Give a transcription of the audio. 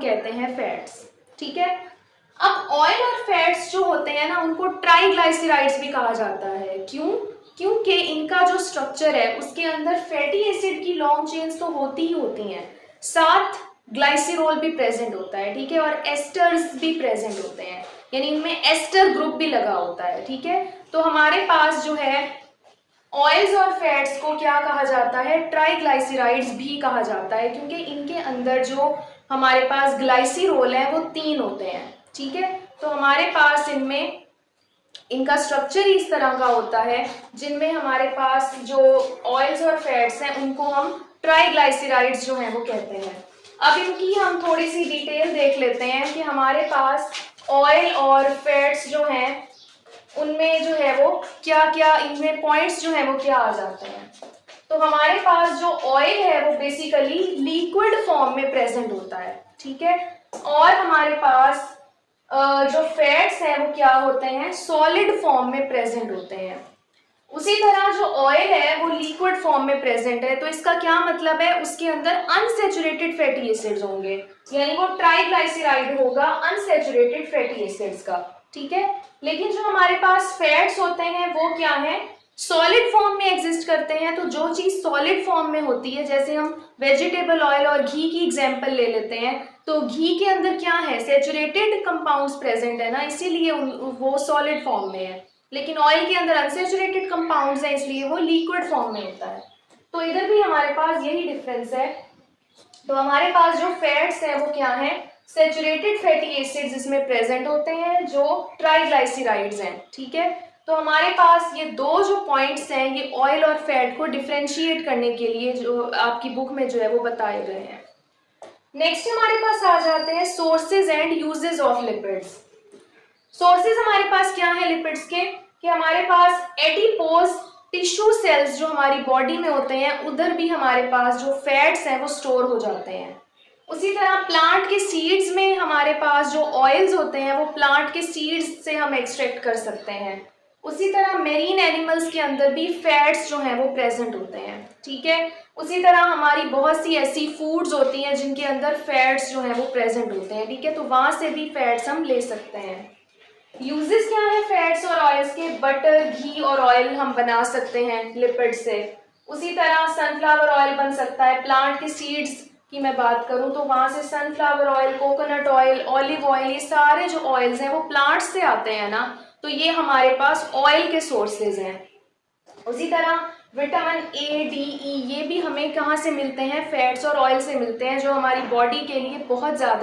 कहते हैं फैट्स। ठीक है, अब ऑयल और फैट्स जो होते हैं ना उनको ट्राइग्लाइसराइड्स भी कहा जाता है। क्यों? क्योंकि इनका जो स्ट्रक्चर है उसके अंदर फैटी एसिड की लॉन्ग चेन्स तो होती ही होती हैं, साथ ग्लाइसिरोल भी प्रेजेंट होता है। ठीक है, और एस्टर्स भी प्रेजेंट होते हैं, यानी इनमें एस्टर ग्रुप भी लगा होता है। ठीक है, तो हमारे पास जो है ऑयल्स और फैट्स को क्या कहा जाता है? ट्राइग्लाइसराइड्स भी कहा जाता है, क्योंकि इनके अंदर जो हमारे पास ग्लाइसिरोल है वो 3 होते हैं। ठीक है, तो हमारे पास इनमें इनका स्ट्रक्चर इस तरह का होता है, जिनमें हमारे पास जो ऑयल्स और फैट्स हैं उनको हम ट्राइग्लाइसराइड्स जो हैं वो कहते हैं। अब इनकी हम थोड़ी सी डिटेल देख लेते हैं कि हमारे पास ऑयल और फैट्स जो हैं उनमें जो है वो क्या क्या, इनमें पॉइंट्स जो है वो क्या आ जाते हैं। तो हमारे पास जो ऑयल है वो बेसिकली लिक्विड फॉर्म में प्रेजेंट होता है। ठीक है, और हमारे पास जो फैट्स हैं वो क्या होते हैं? सॉलिड फॉर्म में प्रेजेंट होते हैं। उसी तरह जो ऑयल है वो लिक्विड फॉर्म में प्रेजेंट है, तो इसका क्या मतलब है? उसके अंदर अनसैचुरेटेड फैटी एसिड्स होंगे, यानी वो ट्राइग्लाइसराइड होगा अनसैचुरेटेड फैटी एसिड्स का। ठीक है, लेकिन जो हमारे पास फैट्स होते हैं वो क्या है? सॉलिड फॉर्म में एग्जिस्ट करते हैं। तो जो चीज सॉलिड फॉर्म में होती है, जैसे हम वेजिटेबल ऑयल और घी की एग्जांपल ले लेते हैं, तो घी के अंदर क्या है? सैचुरेटेड कंपाउंड्स प्रेजेंट है ना, इसीलिए वो सॉलिड फॉर्म में है। लेकिन ऑयल के अंदर अनसैचुरेटेड कंपाउंड्स हैं, इसलिए वो लिक्विड फॉर्म में होता है। तो इधर भी हमारे पास यही डिफरेंस है। तो हमारे पास जो फैट्स हैं वो क्या है? सैचुरेटेड फैटी एसिड्स इसमें प्रेजेंट होते हैं जो ट्राइग्लाइसराइड्स हैं। ठीक है, तो हमारे पास ये दो जो पॉइंट्स हैं ये ऑयल और फैट को डिफरेंशिएट करने के लिए जो आपकी बुक में जो है वो बताए गए हैं। नेक्स्ट हमारे पास आ जाते हैं sources and uses of lipids. Sources हमारे पास क्या है लिपिड्स के? कि हमारे पास एडिपोज टिश्यू सेल्स जो हमारी बॉडी में होते हैं उधर भी हमारे पास जो फैट्स हैं वो स्टोर हो जाते हैं। उसी तरह प्लांट के सीड्स में हमारे पास जो ऑयल्स होते हैं वो प्लांट के सीड्स से हम एक्सट्रैक्ट कर सकते हैं। उसी तरह मेरीन एनिमल्स के अंदर भी फैट्स जो हैं वो प्रेजेंट होते हैं। ठीक है, उसी तरह हमारी बहुत सी ऐसी फूड्स होती हैं जिनके अंदर फैट्स जो हैं वो प्रेजेंट होते हैं। ठीक है, तो वहां से भी फैट्स हम ले सकते हैं। यूजेस क्या है फैट्स और ऑयल्स के? बटर, घी और ऑयल हम बना सकते हैं लिपिड से। उसी तरह सनफ्लावर ऑयल बन सकता है। प्लांट के सीड्स की मैं बात करूं तो वहां से sunflower oil, coconut oil, olive oil, ये सारे जो ऑयल्स हैं वो प्लांट से आते हैं ना, तो ये हमारे पास ऑयल के सोर्सेज हैं। उसी तरह विटामिन ए, डी, ई ये भी हमें कहाँ से मिलते हैं? फैट्स और ऑयल से मिलते हैं, जो हमारी बॉडी के लिए बहुत ज्यादा